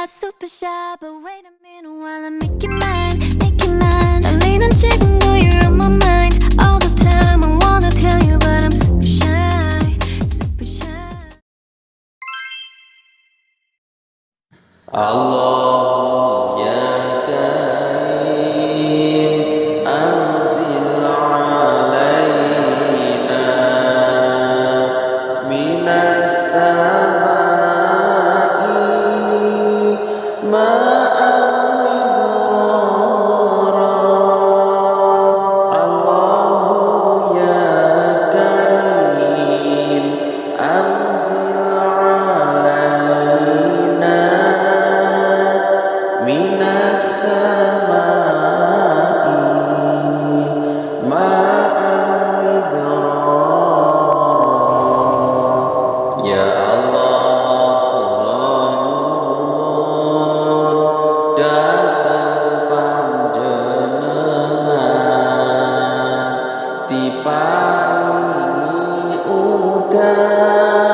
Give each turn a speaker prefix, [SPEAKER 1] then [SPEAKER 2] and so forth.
[SPEAKER 1] super shy, but wait a minute while I make you mine, make you mine. 떨리는 지금도 you're on my mind all the time. I wanna tell you, but I'm super shy, super shy.
[SPEAKER 2] Allahumma ya Karim, anzil alaina minas samai ma'an midrara. Allahu ya Karim, anzil alaina minas samai ma'an midrara. Ya Allah, kula nyuwun dateng panjenengan diparingi udan